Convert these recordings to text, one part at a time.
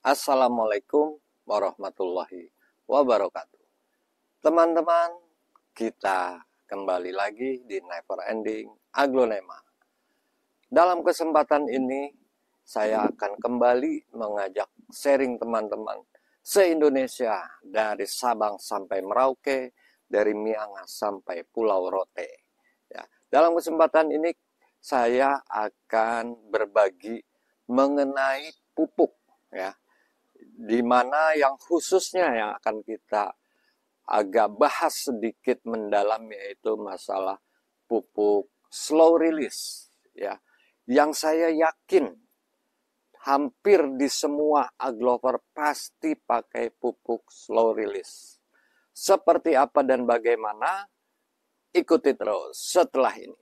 Assalamualaikum warahmatullahi wabarakatuh. Teman-teman, kita kembali lagi di Never Ending Aglonema. Dalam kesempatan ini, saya akan kembali mengajak sharing teman-teman se-Indonesia dari Sabang sampai Merauke, dari Miangas sampai Pulau Rote. Ya, dalam kesempatan ini, saya akan berbagi mengenai pupuk, ya, di mana yang khususnya yang akan kita agak bahas sedikit mendalam, yaitu masalah pupuk slow release, ya, yang saya yakin hampir di semua aglover pasti pakai pupuk slow release. Seperti apa dan bagaimana? Ikuti terus setelah ini.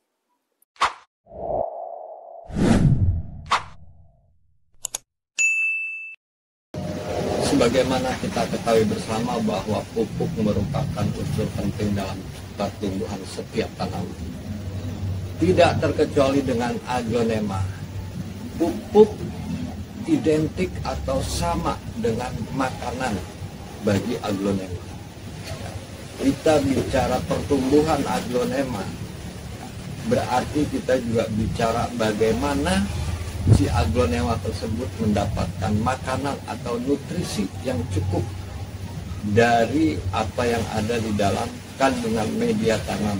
Sebagaimana kita ketahui bersama bahwa pupuk merupakan unsur penting dalam pertumbuhan setiap tanaman. Tidak terkecuali dengan aglonema. Pupuk identik atau sama dengan makanan bagi aglonema. Kita bicara pertumbuhan aglonema, berarti kita juga bicara bagaimana si aglonema tersebut mendapatkan makanan atau nutrisi yang cukup dari apa yang ada di dalam kandungan media tanam.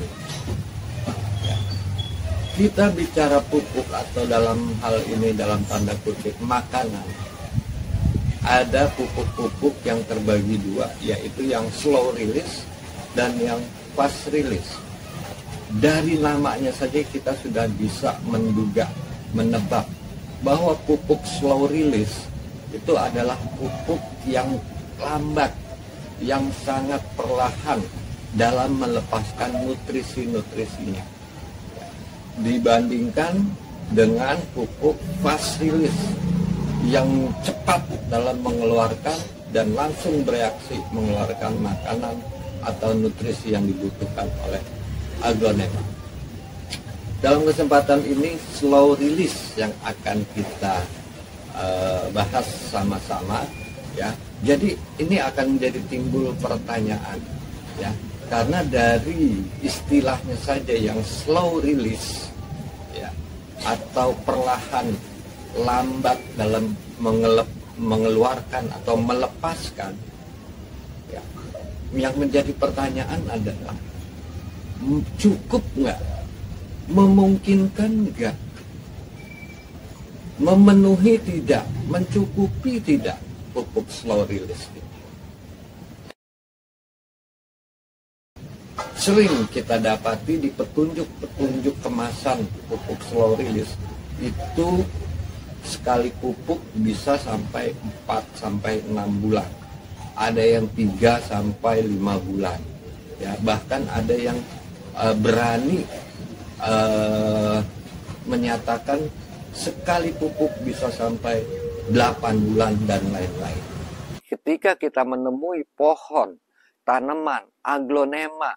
Kita bicara pupuk atau dalam hal ini dalam tanda kutip makanan, ada pupuk-pupuk yang terbagi dua, yaitu yang slow release dan yang fast release. Dari namanya saja kita sudah bisa menduga, menebak bahwa pupuk slow release itu adalah pupuk yang lambat, yang sangat perlahan dalam melepaskan nutrisi-nutrisinya, dibandingkan dengan pupuk fast release yang cepat dalam mengeluarkan dan langsung bereaksi mengeluarkan makanan atau nutrisi yang dibutuhkan oleh aglonema. Dalam kesempatan ini slow release yang akan kita bahas sama-sama, ya. Jadi ini akan menjadi timbul pertanyaan, ya, karena dari istilahnya saja yang slow release, ya, atau perlahan, lambat dalam mengeluarkan atau melepaskan, ya. Yang menjadi pertanyaan adalah cukup nggak? Memungkinkan enggak, memenuhi tidak, mencukupi tidak pupuk slow release ini. Sering kita dapati di petunjuk-petunjuk kemasan pupuk slow release itu sekali pupuk bisa sampai 4-6 bulan, ada yang 3-5 bulan, ya, bahkan ada yang berani menyatakan sekali pupuk bisa sampai 8 bulan dan lain-lain. Ketika kita menemui pohon, tanaman, aglonema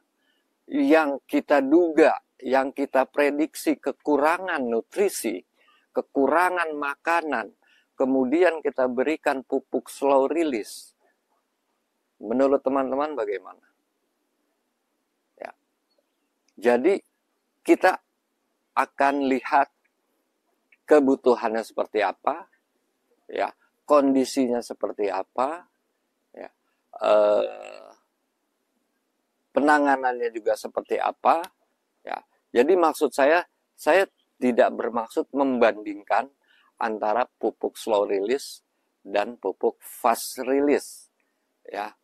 yang kita duga, yang kita prediksi kekurangan nutrisi, kekurangan makanan, kemudian kita berikan pupuk slow release, menurut teman-teman bagaimana? Ya. Jadi kita akan lihat kebutuhannya seperti apa, ya, kondisinya seperti apa, ya, penanganannya juga seperti apa, ya. Jadi maksud saya tidak bermaksud membandingkan antara pupuk slow release dan pupuk fast release, ya.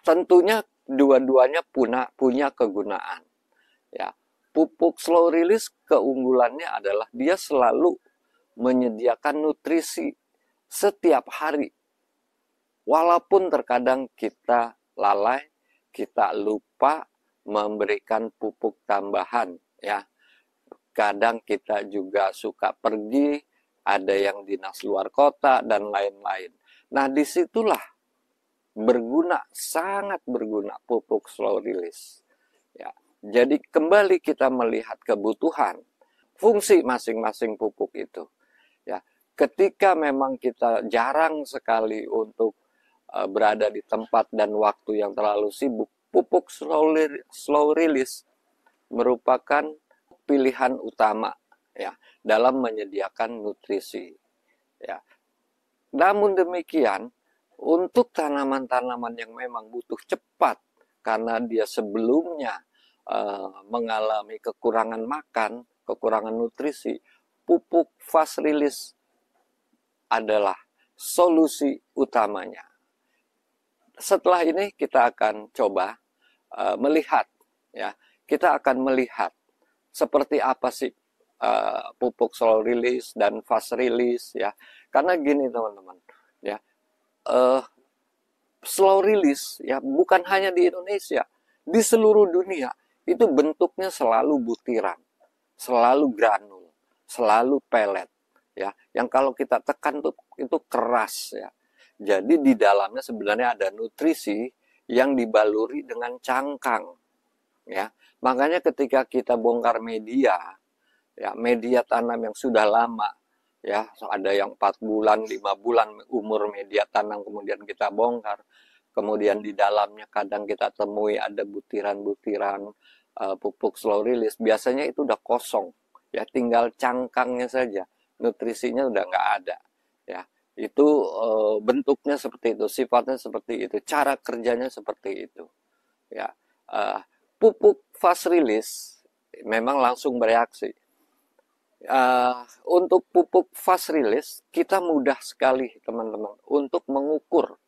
Tentunya dua-duanya punya kegunaan, ya. Pupuk slow release keunggulannya adalah dia selalu menyediakan nutrisi setiap hari. Walaupun terkadang kita lalai, kita lupa memberikan pupuk tambahan, ya. Kadang kita juga suka pergi, ada yang dinas luar kota dan lain-lain. Nah, disitulah sangat berguna pupuk slow release, ya. Jadi kembali kita melihat kebutuhan, fungsi masing-masing pupuk itu, ya. ketika memang kita jarang sekali untuk berada di tempat dan waktu yang terlalu sibuk, pupuk slow release merupakan pilihan utama ya dalam menyediakan nutrisi ya. Namun demikian, untuk tanaman-tanaman yang memang butuh cepat karena dia sebelumnya mengalami kekurangan makan, kekurangan nutrisi, pupuk fast release adalah solusi utamanya. Setelah ini kita akan coba melihat ya, kita akan melihat seperti apa sih pupuk slow release dan fast release ya. Karena gini teman-teman ya, slow release ya bukan hanya di Indonesia, di seluruh dunia itu bentuknya selalu butiran, selalu granul, selalu pelet ya. Yang kalau kita tekan tuh itu keras ya. Jadi di dalamnya sebenarnya ada nutrisi yang dibaluri dengan cangkang ya. Makanya ketika kita bongkar media ya, media tanam yang sudah lama ya, ada yang 4 bulan, 5 bulan umur media tanam kemudian kita bongkar. Kemudian di dalamnya kadang kita temui ada butiran-butiran pupuk slow release. Biasanya itu udah kosong, ya tinggal cangkangnya saja, nutrisinya udah nggak ada. Ya, itu bentuknya seperti itu, sifatnya seperti itu, cara kerjanya seperti itu. Ya, pupuk fast release memang langsung bereaksi. Untuk pupuk fast release kita mudah sekali teman-teman untuk mengukur.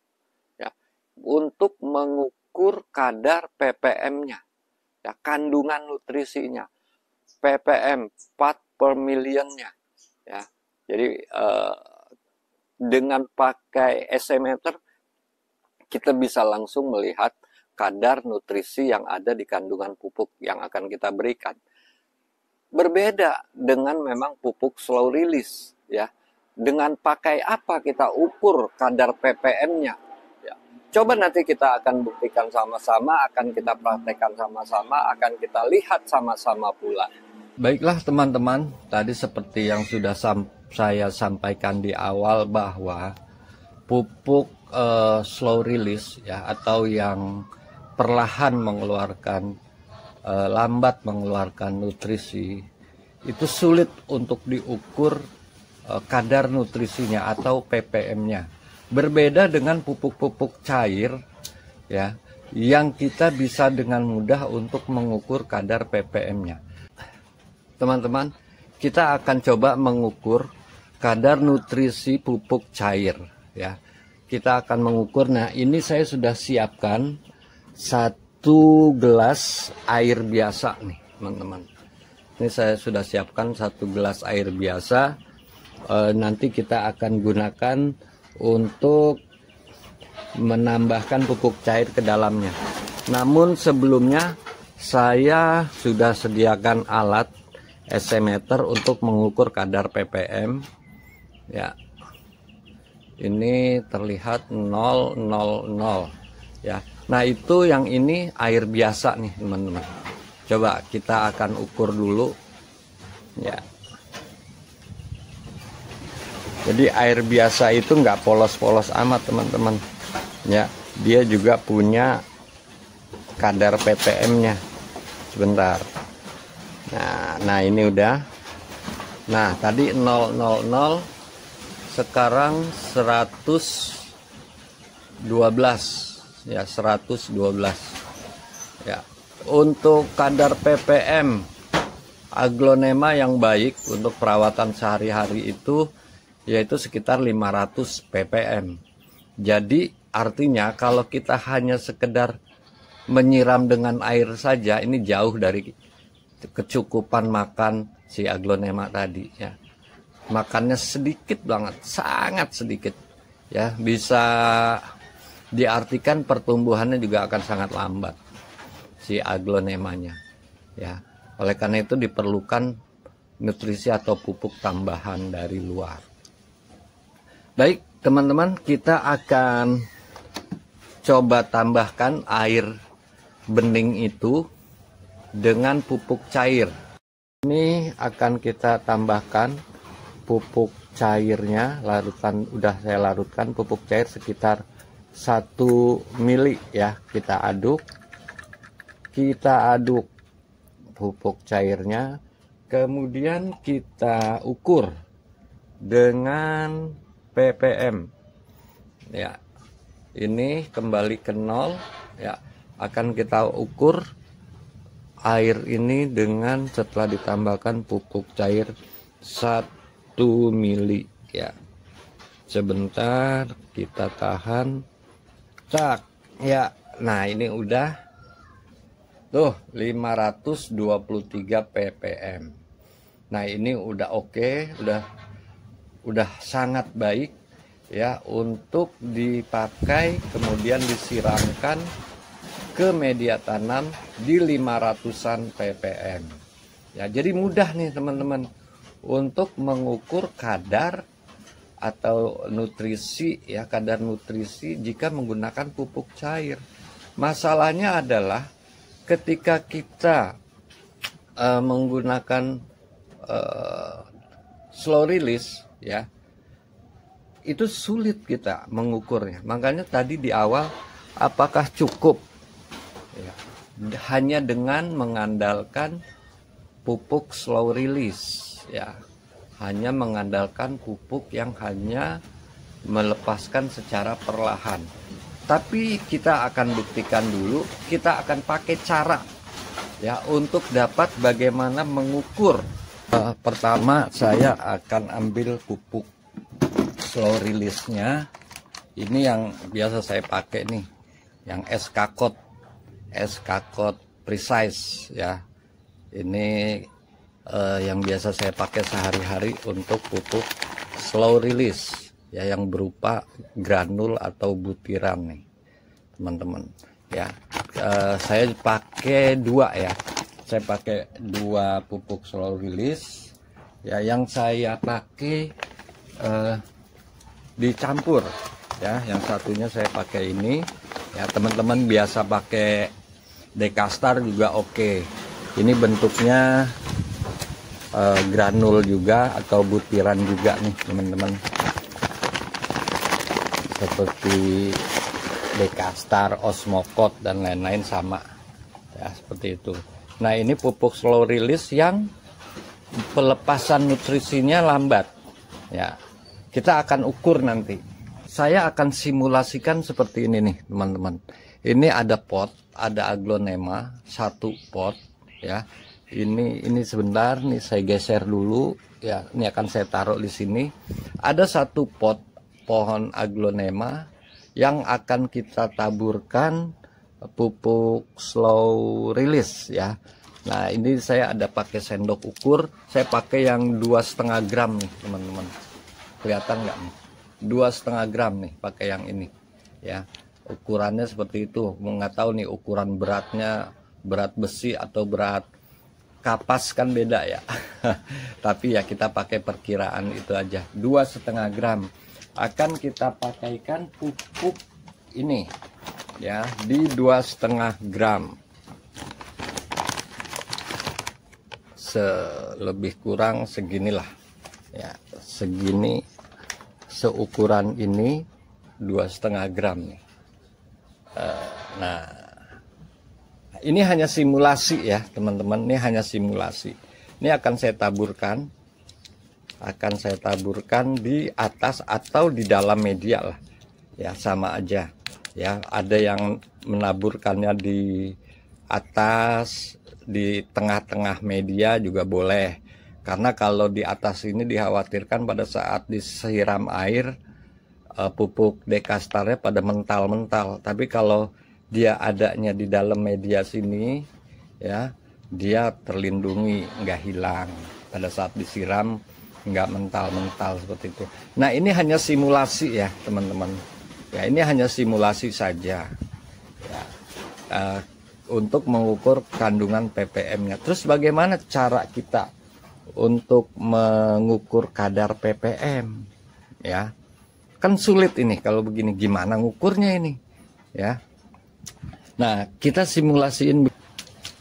Untuk mengukur kadar ppm-nya, ya, kandungan nutrisinya, ppm 4 per million-nya, ya. Jadi dengan pakai SI-meter kita bisa langsung melihat kadar nutrisi yang ada di kandungan pupuk yang akan kita berikan. Berbeda dengan memang pupuk slow release, ya. Dengan pakai apa kita ukur kadar ppm-nya? Coba nanti kita akan buktikan sama-sama, akan kita praktekkan sama-sama, akan kita lihat sama-sama pula. Baiklah teman-teman, tadi seperti yang sudah saya sampaikan di awal bahwa pupuk slow release ya, atau yang perlahan mengeluarkan, lambat mengeluarkan nutrisi, itu sulit untuk diukur kadar nutrisinya atau ppm-nya. Berbeda dengan pupuk-pupuk cair ya, yang kita bisa dengan mudah untuk mengukur kadar ppm-nya. Teman-teman, kita akan coba mengukur kadar nutrisi pupuk cair ya. Kita akan mengukur. Nah, ini saya sudah siapkan 1 gelas air biasa nih, teman-teman. Ini saya sudah siapkan 1 gelas air biasa. Nanti kita akan gunakan untuk menambahkan pupuk cair ke dalamnya. Namun sebelumnya saya sudah sediakan alat SI-meter untuk mengukur kadar ppm ya. Ini terlihat 000 ya. Nah, itu yang ini air biasa nih, teman-teman. Coba kita akan ukur dulu ya. Jadi air biasa itu nggak polos-polos amat teman-teman ya, dia juga punya kadar ppm-nya. Sebentar. Nah ini udah. Nah tadi 000, sekarang 112 ya, 112 ya. Untuk kadar ppm aglonema yang baik untuk perawatan sehari-hari itu yaitu sekitar 500 ppm. Jadi artinya kalau kita hanya sekedar menyiram dengan air saja, ini jauh dari kecukupan makan si aglonema tadi ya. Makannya sedikit banget, sangat sedikit ya. Bisa diartikan pertumbuhannya juga akan sangat lambat si aglonemanya ya. Oleh karena itu diperlukan nutrisi atau pupuk tambahan dari luar. Baik teman-teman, kita akan coba tambahkan air bening itu dengan pupuk cair. Ini akan kita tambahkan pupuk cairnya, udah saya larutkan pupuk cair sekitar 1 mili ya. Kita aduk pupuk cairnya, kemudian kita ukur dengan ppm ya. Ini kembali ke 0 ya. Akan kita ukur air ini dengan setelah ditambahkan pupuk cair 1 mili ya. Sebentar kita tahan. Cak ya. Nah, ini udah tuh 523 ppm. Nah, ini udah oke, udah sangat baik ya untuk dipakai, kemudian disiramkan ke media tanam di 500-an ppm. Ya, jadi mudah nih teman-teman untuk mengukur kadar atau nutrisi ya, kadar nutrisi jika menggunakan pupuk cair. Masalahnya adalah ketika kita menggunakan slow release ya, itu sulit kita mengukurnya. Makanya tadi di awal, apakah cukup ya, hanya dengan mengandalkan pupuk slow release ya, hanya mengandalkan pupuk yang hanya melepaskan secara perlahan. Tapi kita akan buktikan dulu, kita akan pakai cara ya untuk dapat bagaimana mengukur. Pertama saya akan ambil pupuk slow release-nya. Ini yang biasa saya pakai nih, yang SK Code Precise ya. Ini yang biasa saya pakai sehari-hari untuk pupuk slow release ya, yang berupa granul atau butiran nih teman-teman ya. Saya pakai 2 ya. Saya pakai 2 pupuk slow release ya. Yang saya pakai dicampur ya. Yang satunya saya pakai ini ya. Teman-teman biasa pakai Dekastar juga oke. Ini bentuknya granul juga atau butiran juga nih teman-teman, seperti Dekastar, Osmocot dan lain-lain sama ya, seperti itu. Nah, ini pupuk slow release yang pelepasan nutrisinya lambat ya. Kita akan ukur nanti. Saya akan simulasikan seperti ini nih teman-teman. Ini ada pot, ada aglonema, 1 pot ya. Ini sebentar nih saya geser dulu ya. Ini akan saya taruh di sini. Ada 1 pot pohon aglonema yang akan kita taburkan pupuk slow release ya. Nah, ini saya ada pakai sendok ukur. Saya pakai yang 2,5 gram nih teman-teman. Kelihatan nggak nih? 2,5 gram nih pakai yang ini ya. Ukurannya seperti itu. Nggak tahu nih ukuran beratnya, berat besi atau berat kapas kan beda ya. Tapi ya kita pakai perkiraan itu aja. 2,5 gram akan kita pakaikan pupuk ini ya, di 2,5 gram. Lebih kurang seginilah ya, segini, seukuran ini 2,5 gram nih. Nah, ini hanya simulasi ya teman-teman, ini hanya simulasi. Ini akan saya taburkan di atas atau di dalam media lah ya, sama aja ya. Ada yang menaburkannya di atas, di tengah-tengah media juga boleh, karena kalau di atas ini dikhawatirkan pada saat disiram air pupuk Dekastarnya pada mental-mental. Tapi kalau dia adanya di dalam media sini ya, dia terlindungi, nggak hilang pada saat disiram, nggak mental-mental seperti itu. Nah, ini hanya simulasi ya teman-teman ya, ini hanya simulasi saja ya, untuk mengukur kandungan ppm-nya. Terus bagaimana cara kita untuk mengukur kadar ppm ya? Kan sulit ini kalau begini, gimana ngukurnya ini ya. Nah, kita simulasiin.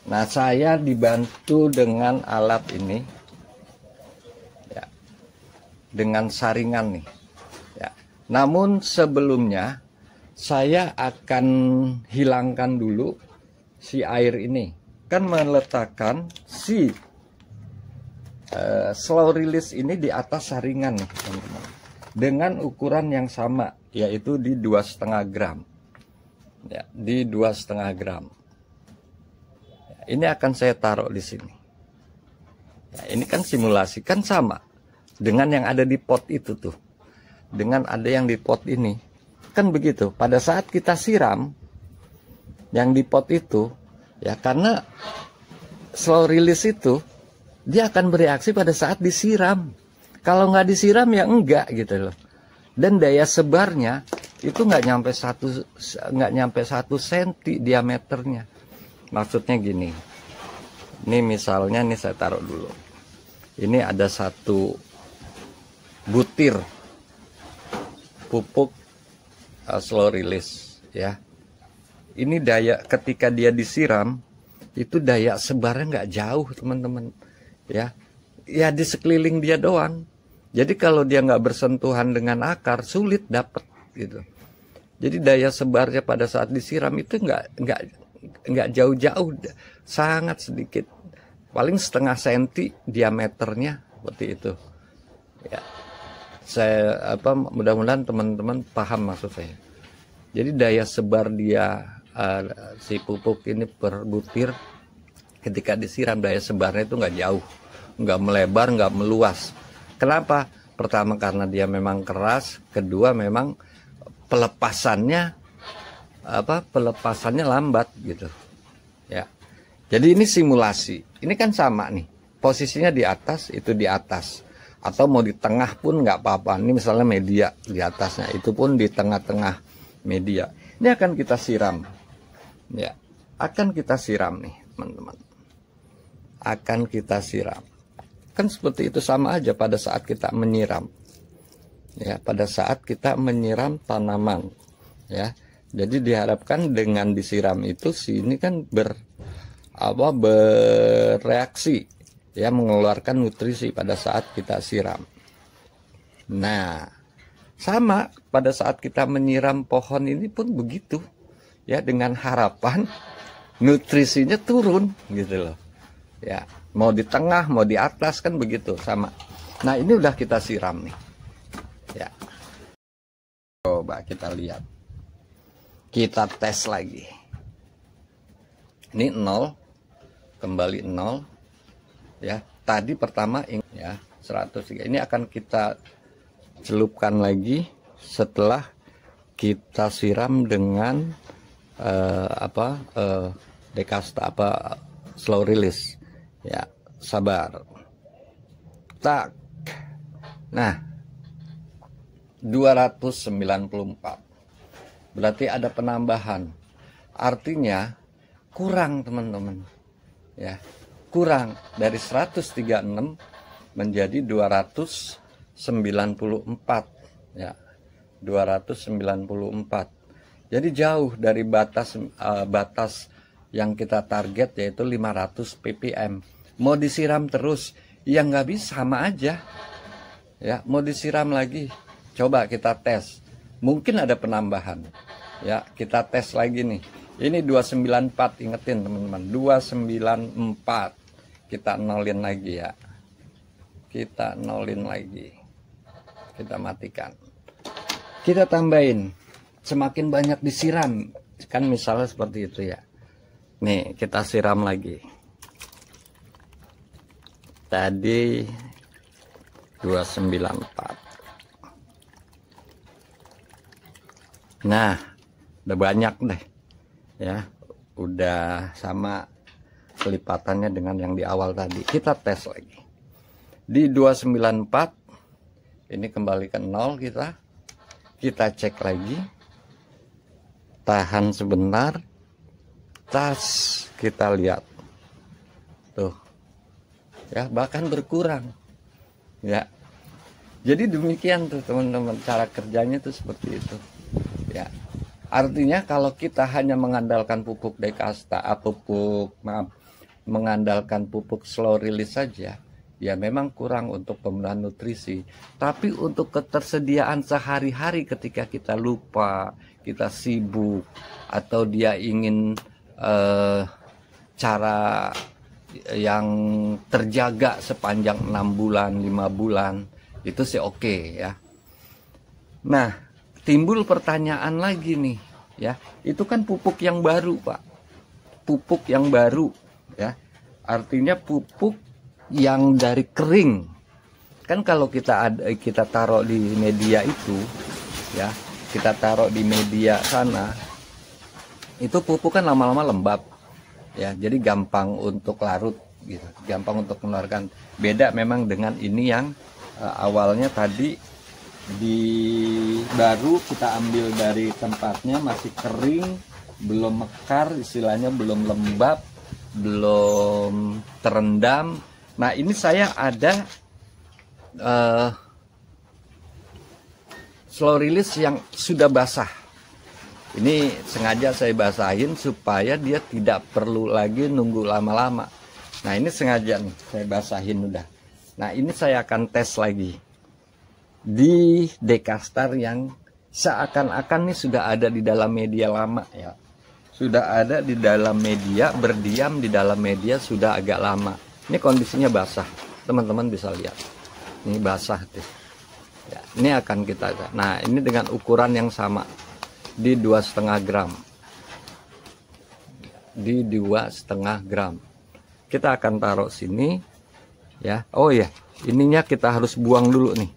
Nah, saya dibantu dengan alat ini ya, dengan saringan nih ya. Namun sebelumnya saya akan hilangkan dulu si air ini, kan meletakkan si slow release ini di atas saringan nih teman-teman, dengan ukuran yang sama, yaitu di 2,5 gram ya, di 2,5 gram ya. Ini akan saya taruh di sini ya. Ini kan simulasi kan sama dengan yang ada di pot itu tuh, dengan ada yang di pot ini kan begitu. Pada saat kita siram yang di pot itu ya, karena slow release itu dia akan bereaksi pada saat disiram. Kalau nggak disiram ya enggak gitu loh. Dan daya sebarnya itu nggak nyampe 1 senti diameternya. Maksudnya gini. Ini misalnya nih saya taruh dulu. Ini ada 1 butir pupuk slow release ya. Ini daya ketika dia disiram itu daya sebarnya nggak jauh teman-teman ya. Ya di sekeliling dia doang. Jadi kalau dia nggak bersentuhan dengan akar sulit dapat gitu. Jadi daya sebarnya pada saat disiram itu nggak jauh-jauh, sangat sedikit, paling setengah senti diameternya seperti itu ya. Saya mudah-mudahan teman-teman paham maksud saya. Jadi daya sebar dia si pupuk ini per butir ketika disiram, daya sebarnya itu nggak jauh, nggak melebar, nggak meluas. Kenapa? Pertama karena dia memang keras, kedua memang pelepasannya lambat gitu ya. Jadi ini simulasi, ini kan sama nih, posisinya di atas, itu di atas. Atau mau di tengah pun nggak apa-apa. Ini misalnya media di atasnya, itu pun di tengah-tengah media. Ini akan kita siram ya, akan kita siram nih teman-teman, akan kita siram. Kan seperti itu, sama aja pada saat kita menyiram ya, pada saat kita menyiram tanaman ya. Jadi diharapkan dengan disiram itu sini kan bereaksi ya, mengeluarkan nutrisi pada saat kita siram. Nah, sama pada saat kita menyiram pohon ini pun begitu ya, dengan harapan nutrisinya turun gitu loh ya. Mau di tengah, mau di atas kan begitu, sama. Nah, ini udah kita siram nih ya. Coba kita lihat, kita tes lagi. Ini 0, kembali 0 ya. Tadi pertama ya 103. Ini akan kita celupkan lagi setelah kita siram dengan dekasta slow release ya. Sabar. Tak. Nah, 294. Berarti ada penambahan. Artinya kurang teman-teman ya. Kurang dari 136 menjadi 294 ya. 294. Jadi jauh dari batas yang kita target, yaitu 500 ppm. Mau disiram terus ya nggak bisa, sama aja ya. Mau disiram lagi, coba kita tes, mungkin ada penambahan ya. Kita tes lagi nih. Ini 294, ingetin teman-teman, 294. Kita nolin lagi ya. Kita nolin lagi. Kita matikan. Kita tambahin. Semakin banyak disiram. Kan misalnya seperti itu ya. Nih, kita siram lagi. Tadi 294. Nah, udah banyak deh. Ya, udah sama kelipatannya dengan yang di awal tadi. Kita tes lagi. Di 294 ini kembali ke 0 kita. Kita cek lagi. Tahan sebentar. Tas kita lihat. Tuh. Ya, bahkan berkurang. Ya. Jadi demikian tuh teman-teman, cara kerjanya tuh seperti itu. Ya. Artinya kalau kita hanya mengandalkan pupuk dekasta, mengandalkan pupuk slow release saja, ya memang kurang untuk pemenuhan nutrisi. Tapi untuk ketersediaan sehari-hari ketika kita lupa, kita sibuk, atau dia ingin cara yang terjaga sepanjang 6 bulan, 5 bulan, itu sih oke ya. Nah, timbul pertanyaan lagi nih ya, itu kan pupuk yang baru Pak, pupuk yang baru ya, artinya pupuk yang dari kering. Kan kalau kita taruh di media itu ya, kita taruh di media sana, itu pupuk kan lama-lama lembab ya, jadi gampang untuk larut gitu, gampang untuk mengeluarkan. Beda memang dengan ini yang awalnya tadi baru kita ambil dari tempatnya masih kering, belum mekar, istilahnya belum lembab, belum terendam. Nah ini saya ada slow release yang sudah basah. Ini sengaja saya basahin supaya dia tidak perlu lagi nunggu lama-lama. Nah ini sengaja nih saya basahin udah. Nah ini saya akan tes lagi di Dekastar yang seakan-akan nih sudah ada di dalam media lama ya. Sudah ada di dalam media, berdiam di dalam media sudah agak lama. Ini kondisinya basah, teman-teman bisa lihat. Ini basah tuh. Ya, ini akan kita. Nah ini dengan ukuran yang sama, di 2,5 gram, di 2,5 gram. Kita akan taruh sini ya. Oh ya, ininya kita harus buang dulu nih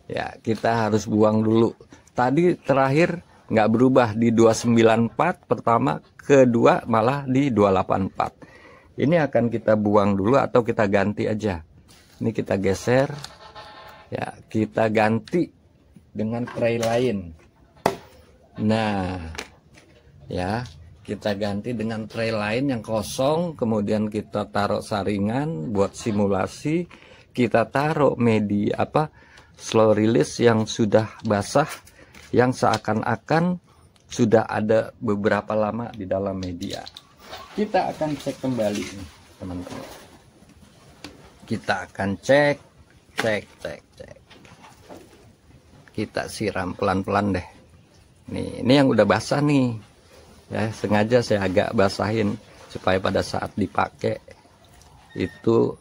ya, kita harus buang dulu. Tadi terakhir nggak berubah di 294 pertama, kedua malah di 284. Ini akan kita buang dulu atau kita ganti aja. Ini kita geser ya, kita ganti dengan tray lain. Nah ya, kita ganti dengan tray lain yang kosong, kemudian kita taruh saringan buat simulasi, kita taruh media slow release yang sudah basah, yang seakan-akan sudah ada beberapa lama di dalam media. Kita akan cek kembali nih teman-teman, kita akan cek. Kita siram pelan-pelan deh. Nih, ini yang udah basah nih ya, sengaja saya agak basahin supaya pada saat dipakai itu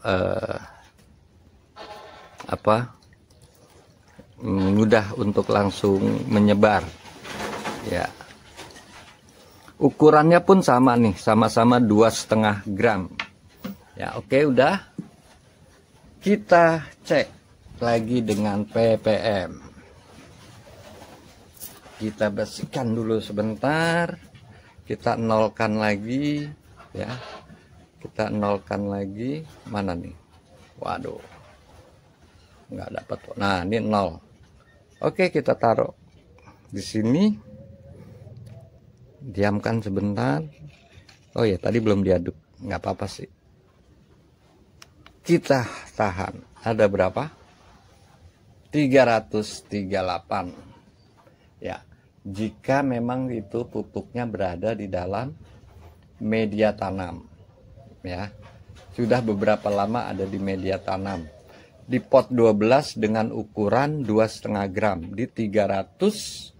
mudah untuk langsung menyebar ya. Ukurannya pun sama nih, sama-sama 2,5 gram ya. Oke, udah. Kita cek lagi dengan ppm. Kita bersihkan dulu sebentar, kita nolkan lagi ya, kita nolkan lagi. Mana nih, waduh nggak dapat. Nah ini 0. Oke, kita taruh di sini, diamkan sebentar. Oh ya, tadi belum diaduk, nggak apa-apa sih. Kita tahan, ada berapa? 338 ya. Jika memang itu pupuknya berada di dalam media tanam ya, sudah beberapa lama ada di media tanam, di pot 12 dengan ukuran 2,5 gram di 336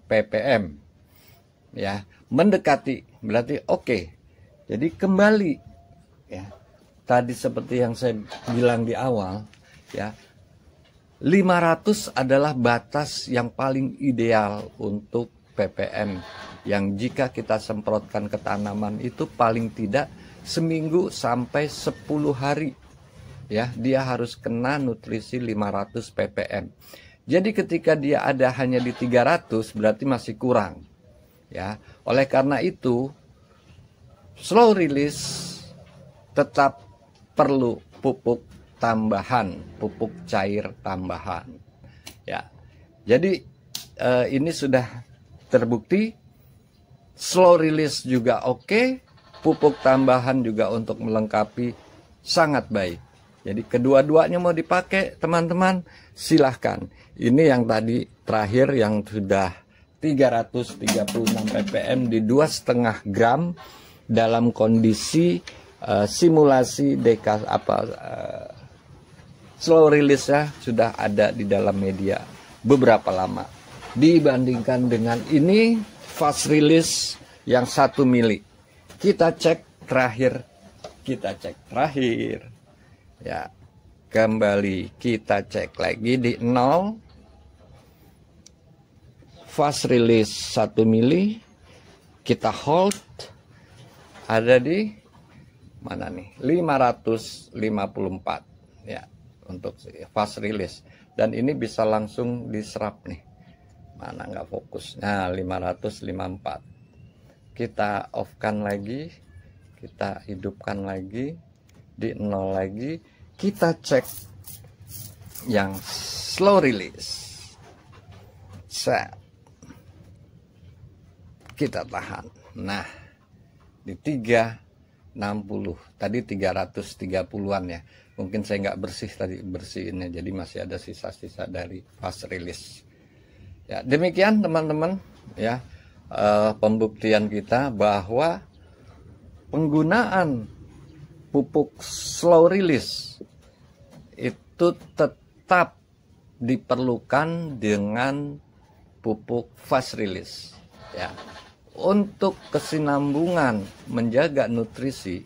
ppm ya, mendekati, berarti oke. Jadi kembali ya, tadi seperti yang saya bilang di awal ya, 500 adalah batas yang paling ideal untuk ppm, yang jika kita semprotkan ke tanaman itu paling tidak seminggu sampai 10 hari ya, dia harus kena nutrisi 500 ppm. Jadi ketika dia ada hanya di 300 berarti masih kurang ya. Oleh karena itu slow release tetap perlu pupuk tambahan, pupuk cair tambahan ya. Jadi ini sudah terbukti, slow release juga oke, pupuk tambahan juga untuk melengkapi sangat baik. Jadi kedua-duanya mau dipakai teman-teman, silahkan. Ini yang tadi terakhir yang sudah 336 ppm di 2,5 gram dalam kondisi simulasi slow release ya sudah ada di dalam media beberapa lama dibandingkan dengan ini fast release yang 1 mili. Kita cek terakhir ya, kembali kita cek lagi di 0, fast release 1 mili, kita hold ada di mana nih, 554 ya untuk fast release, dan ini bisa langsung diserap nih, mana nggak fokus. Nah 554 kita off kan lagi, kita hidupkan lagi di 0 lagi, kita cek yang slow release, set, kita tahan. Nah di 360 tadi 330-an ya, mungkin saya nggak bersih tadi bersihinnya, jadi masih ada sisa-sisa dari fast release ya. Demikian teman-teman ya, pembuktian kita bahwa penggunaan pupuk slow release itu tetap diperlukan dengan pupuk fast release ya. Untuk kesinambungan menjaga nutrisi,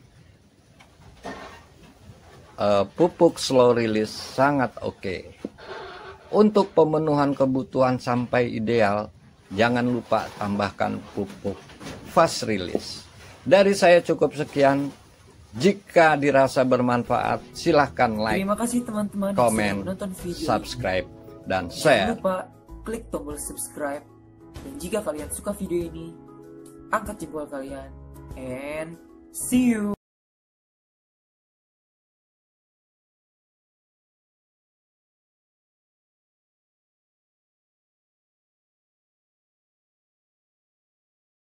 pupuk slow release sangat oke. Untuk pemenuhan kebutuhan sampai ideal, jangan lupa tambahkan pupuk fast release. Dari saya cukup sekian. Jika dirasa bermanfaat, silahkan like, terima kasih teman-teman komen, menonton video subscribe, dan Jangan share. lupa klik tombol subscribe. Dan jika kalian suka video ini, angkat jempol kalian. And see you.